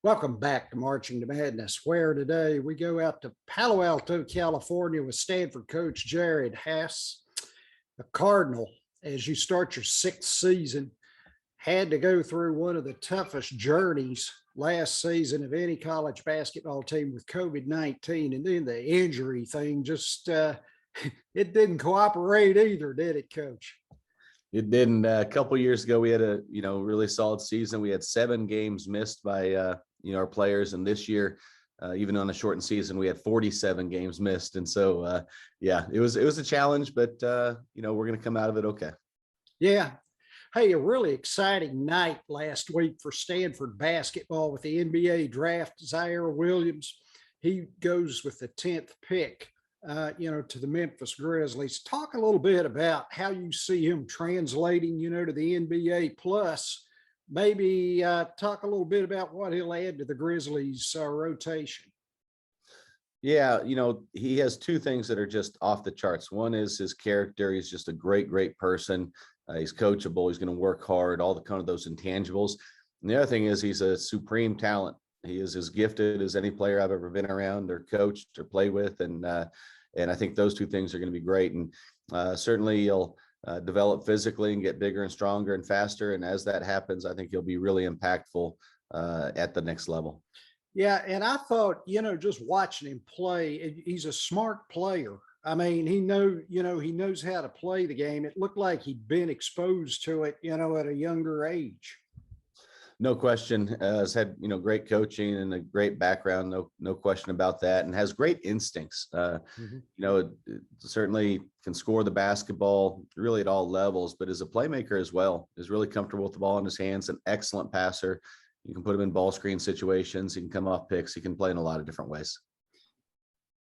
Welcome back to Marching to Madness, where today we go out to Palo Alto, California with Stanford coach Jerod Haase. The Cardinal, as you start your sixth season, had to go through one of the toughest journeys last season of any college basketball team with COVID-19. And then the injury thing just, it didn't cooperate either, did it, Coach? It didn't. A couple years ago, we had a really solid season. We had 7 games missed by our players, and this year, even on a shortened season, we had 47 games missed. And so, it was a challenge, but we're going to come out of it okay. Yeah. Hey, a really exciting night last week for Stanford basketball with the NBA draft. Ziaire Williams, he goes with the 10th pick. To the Memphis Grizzlies. Talk a little bit about how you see him translating, to the NBA, plus maybe talk a little bit about what he'll add to the Grizzlies rotation. Yeah, he has 2 things that are just off the charts. One is his character. He's just a great person. He's coachable. He's going to work hard, all the kind of those intangibles. And the other thing is he's a supreme talent. He is as gifted as any player I've ever been around or coached or played with. And I think those 2 things are going to be great. And certainly he'll develop physically and get bigger and stronger and faster. And as that happens, I think he'll be really impactful at the next level. Yeah. And I thought, just watching him play, he's a smart player. I mean, he knows how to play the game. It looked like he'd been exposed to it, at a younger age. No question. Has had, great coaching and a great background. No question about that. And has great instincts. Certainly can score the basketball really at all levels, but as a playmaker as well, is really comfortable with the ball in his hands, an excellent passer. You can put him in ball screen situations. He can come off picks. He can play in a lot of different ways.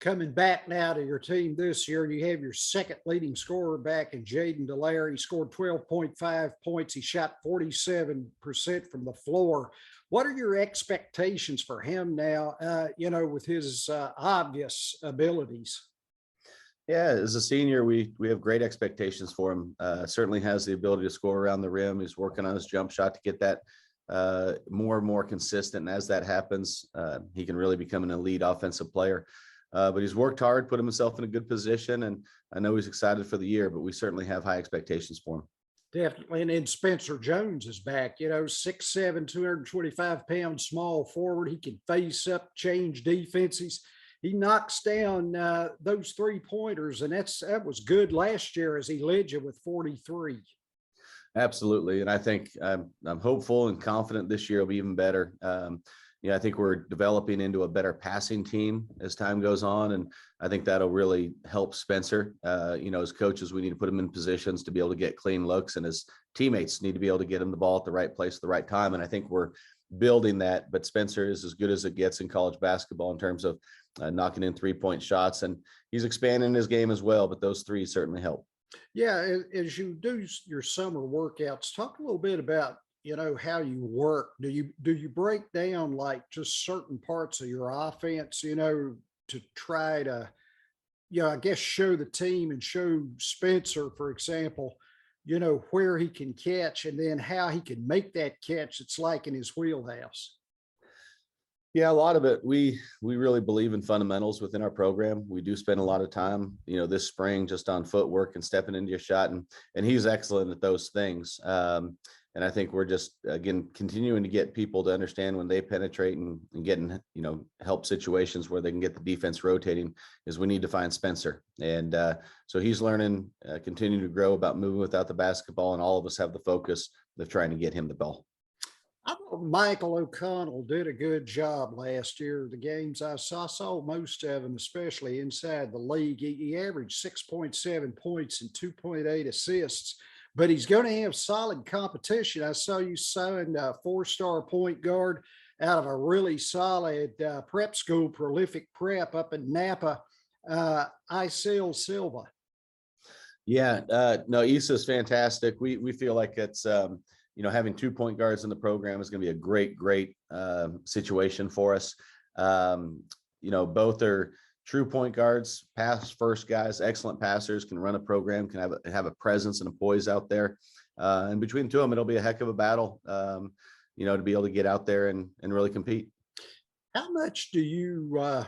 Coming back now to your team this year, you have your second leading scorer back in Jaden Delaire. He scored 12.5 points. He shot 47% from the floor. What are your expectations for him now, with his obvious abilities? Yeah, as a senior, we have great expectations for him. Certainly has the ability to score around the rim. He's working on his jump shot to get that more and more consistent. And as that happens, he can really become an elite offensive player. But he's worked hard, put himself in a good position, and I know he's excited for the year, but we certainly have high expectations for him. Definitely. And then Spencer Jones is back, 6'7", 225-pound small forward. He can face up, change defenses. He knocks down those 3-pointers, and that was good last year as he led you with 43. Absolutely. And I think I'm hopeful and confident this year will be even better. I think we're developing into a better passing team as time goes on. And I think that'll really help Spencer. As coaches, we need to put him in positions to be able to get clean looks, and as teammates need to be able to get him the ball at the right place at the right time. And I think we're building that, but Spencer is as good as it gets in college basketball in terms of knocking in 3-point shots. And he's expanding his game as well, but those 3 certainly help. Yeah. As you do your summer workouts, talk a little bit about how you work. Do you break down like just certain parts of your offense, to try to, I guess show the team and show Spencer, for example, where he can catch and then how he can make that catch. It's like in his wheelhouse. Yeah, a lot of it. We really believe in fundamentals within our program. We do spend a lot of time, this spring just on footwork and stepping into your shot, and he's excellent at those things. And I think we're just, again, continuing to get people to understand when they penetrate and getting, help situations where they can get the defense rotating, is we need to find Spencer. And so he's learning, continuing to grow about moving without the basketball, and all of us have the focus of trying to get him the ball. I thought Michael O'Connell did a good job last year. The games I saw most of them, especially inside the league. He averaged 6.7 points and 2.8 assists. But he's going to have solid competition. I saw you signed a 4-star point guard out of a really solid prep school, Prolific Prep up in Napa, Isel Silva. Yeah, no, Issa's fantastic. We feel like it's, having 2 point guards in the program is going to be a great situation for us. Both are true point guards, pass first guys, excellent passers, can run a program, can have a presence and a poise out there. And between the 2 of them, it'll be a heck of a battle, to be able to get out there and really compete. How much do you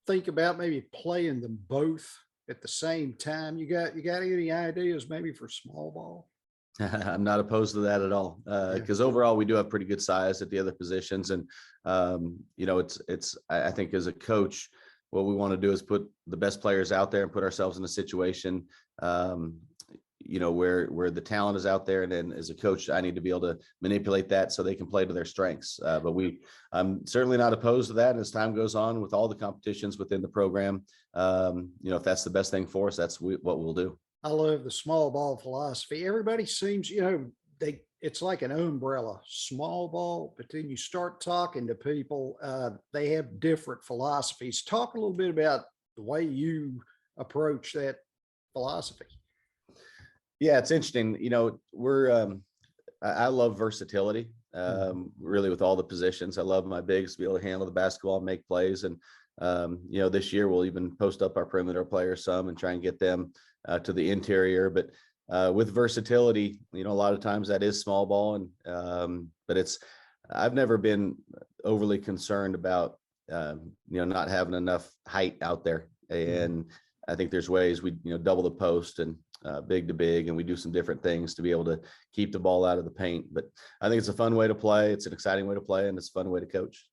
think about maybe playing them both at the same time? You got any ideas maybe for small ball? I'm not opposed to that at all. Yeah. Because overall we do have pretty good size at the other positions. And, I think as a coach, what we want to do is put the best players out there and put ourselves in a situation, where the talent is out there. And then as a coach, I need to be able to manipulate that so they can play to their strengths. I'm certainly not opposed to that. As time goes on with all the competitions within the program, if that's the best thing for us, that's what we'll do. I love the small ball philosophy. Everybody seems, it's like an umbrella, small ball, but then you start talking to people, they have different philosophies. Talk a little bit about the way you approach that philosophy. Yeah, it's interesting. I love versatility, really with all the positions. I love my bigs to be able to handle the basketball and make plays. And, this year we'll even post up our perimeter players some and try and get them to the interior. But with versatility, a lot of times that is small ball. And, but I've never been overly concerned about, not having enough height out there. And I think there's ways we, double the post and big to big, and we do some different things to be able to keep the ball out of the paint. But I think it's a fun way to play. It's an exciting way to play, and it's a fun way to coach.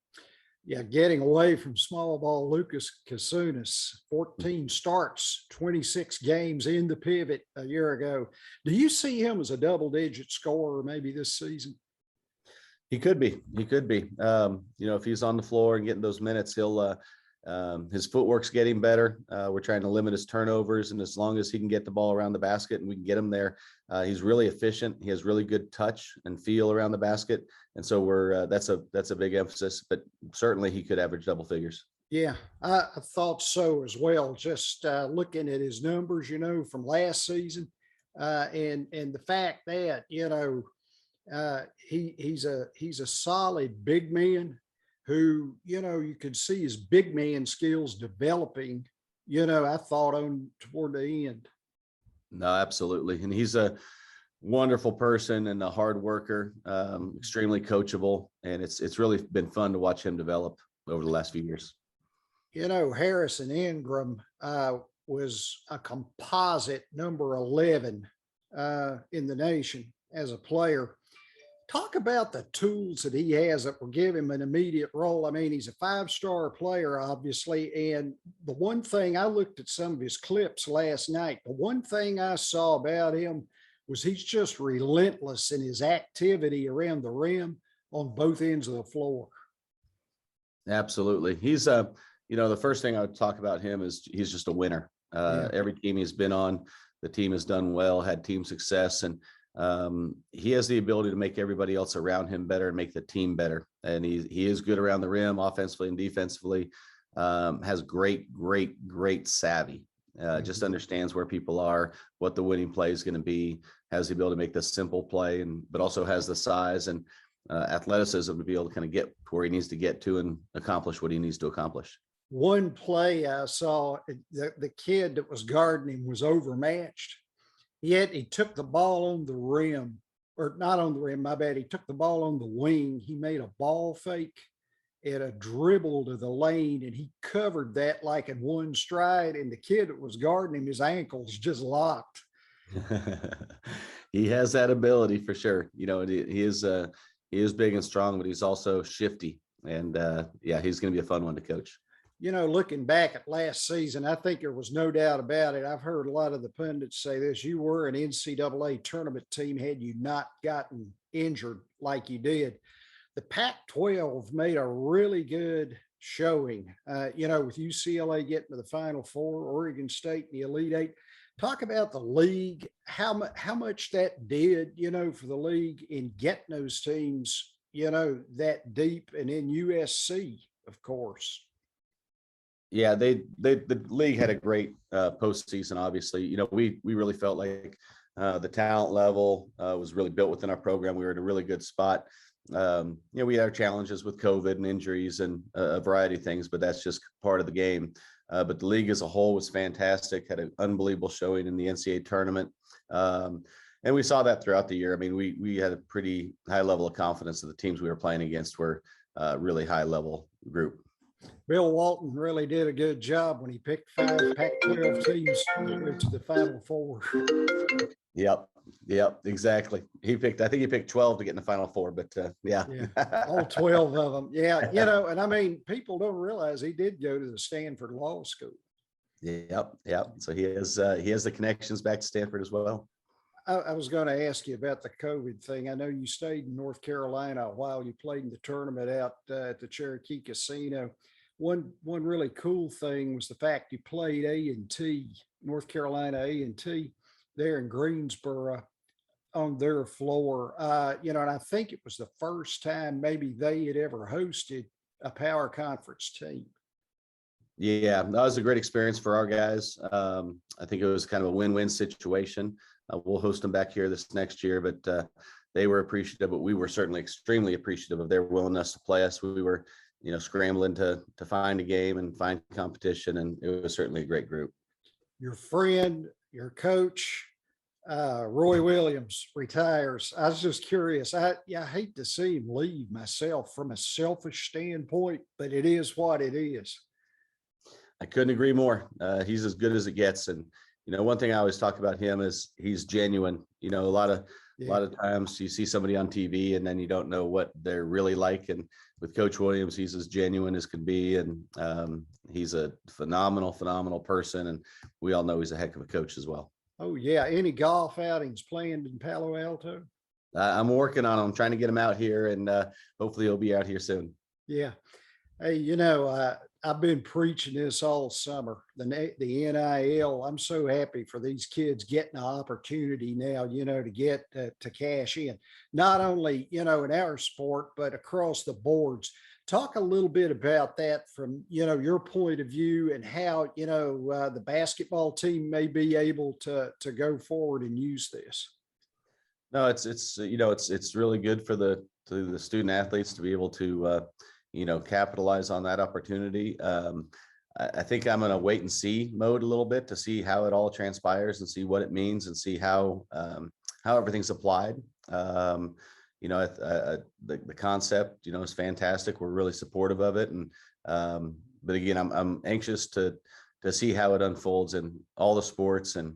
Yeah, getting away from small ball, Lucas Kasunas, 14 starts, 26 games in the pivot a year ago. Do you see him as a double-digit scorer maybe this season? He could be. If he's on the floor and getting those minutes, his footwork's getting better. We're trying to limit his turnovers, and as long as he can get the ball around the basket and we can get him there, he's really efficient. He has really good touch and feel around the basket, and so that's a big emphasis. But certainly he could average double figures. Yeah, I thought so as well. Just looking at his numbers, from last season, and the fact that he's a solid big man who, you could see his big man skills developing, I thought on toward the end. No, absolutely. And he's a wonderful person and a hard worker, extremely coachable. And it's really been fun to watch him develop over the last few years. Harrison Ingram was a composite number 11 in the nation as a player. Talk about the tools that he has that will give him an immediate role. I mean, he's a 5-star player, obviously. And the one thing, I looked at some of his clips last night, the one thing I saw about him was he's just relentless in his activity around the rim on both ends of the floor. Absolutely. He's the first thing I would talk about him is he's just a winner. Every team he's been on, the team has done well, had team success, and he has the ability to make everybody else around him better and make the team better. And he is good around the rim, offensively and defensively. Has great savvy. Just understands where people are, what the winning play is going to be. Has the ability to make the simple play, but also has the size and athleticism to be able to kind of get where he needs to get to and accomplish what he needs to accomplish. One play I saw, the kid that was guarding him was overmatched. Yet he took the ball on the rim, or not on the rim, my bad. He took the ball on the wing. He made a ball fake and a dribble to the lane, and he covered that like in one stride. And the kid that was guarding him, his ankles just locked. He has that ability for sure. He is big and strong, but he's also shifty. And he's going to be a fun one to coach. Looking back at last season, I think there was no doubt about it. I've heard a lot of the pundits say this: you were an NCAA tournament team had you not gotten injured like you did. The Pac-12 made a really good showing, with UCLA getting to the Final Four, Oregon State in the Elite Eight. Talk about the league, how much that did, for the league in getting those teams, that deep, and in USC, of course. Yeah, the league had a great postseason. Obviously, we really felt like the talent level was really built within our program. We were in a really good spot. We had our challenges with COVID and injuries and a variety of things, but that's just part of the game. But the league as a whole was fantastic. Had an unbelievable showing in the NCAA tournament, and we saw that throughout the year. I mean, we had a pretty high level of confidence that the teams we were playing against were a really high level group. Bill Walton really did a good job when he picked 5 Pac-12 teams to go to the Final Four. Yep. Yep. Exactly. I think he picked 12 to get in the Final Four, but yeah. All 12 of them. Yeah. And I mean, people don't realize he did go to the Stanford Law School. Yep. Yep. So he has the connections back to Stanford as well. I was going to ask you about the COVID thing. I know you stayed in North Carolina a while. You played in the tournament out at the Cherokee Casino. One really cool thing was the fact you played A&T, North Carolina A&T, there in Greensboro on their floor. And I think it was the first time maybe they had ever hosted a power conference team. Yeah, that was a great experience for our guys. I think it was kind of a win-win situation. We'll host them back here this next year, but they were appreciative, but we were certainly extremely appreciative of their willingness to play us. We were, scrambling to find a game and find competition, and it was certainly a great group. Your friend, your coach, Roy Williams retires. I was just curious. I hate to see him leave myself from a selfish standpoint, but it is what it is. I couldn't agree more. He's as good as it gets. And, one thing I always talk about him is he's genuine. A lot of times you see somebody on TV and then you don't know what they're really like. And with Coach Williams, he's as genuine as could be. And he's a phenomenal person. And we all know he's a heck of a coach as well. Oh, yeah. Any golf outings planned in Palo Alto? I'm working on him, trying to get him out here, and hopefully he'll be out here soon. Yeah. Hey, I've been preaching this all summer, the NIL. I'm so happy for these kids getting an opportunity now, to get to cash in, not only, in our sport, but across the boards. Talk a little bit about that from, your point of view and how, the basketball team may be able to go forward and use this. No, it's really good for the student athletes to be able to, capitalize on that opportunity. I think I'm in a wait and see mode a little bit to see how it all transpires and see what it means and see how everything's applied. The concept, is fantastic. We're really supportive of it. And, but again, I'm anxious to see how it unfolds in all the sports and,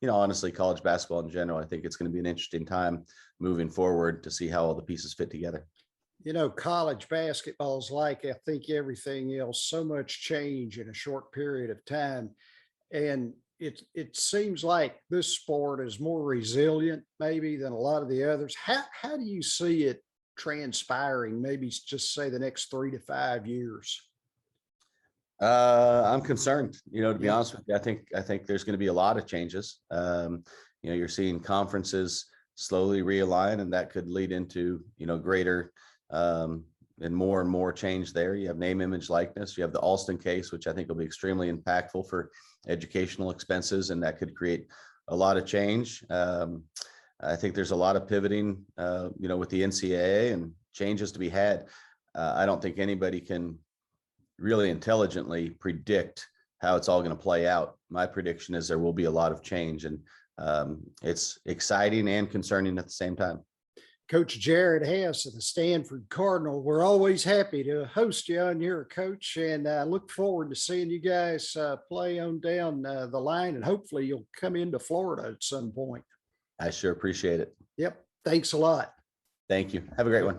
honestly, college basketball in general. I think it's going to be an interesting time moving forward to see how all the pieces fit together. College basketball is like, I think everything else, so much change in a short period of time. And it seems like this sport is more resilient maybe than a lot of the others. How do you see it transpiring? Maybe just say the next 3 to 5 years. I'm concerned, to be honest with you. I think there's going to be a lot of changes. You're seeing conferences slowly realign, and that could lead into, greater and more change there. You have name, image, likeness. You have the Alston case, which I think will be extremely impactful for educational expenses, and that could create a lot of change. I think there's a lot of pivoting, with the NCAA and changes to be had. I don't think anybody can really intelligently predict how it's all going to play out. My prediction is there will be a lot of change, and it's exciting and concerning at the same time. Coach Jerod Haase of the Stanford Cardinal. We're always happy to host you on your coach, and I look forward to seeing you guys play on down the line, and hopefully you'll come into Florida at some point. I sure appreciate it. Yep. Thanks a lot. Thank you. Have a great one.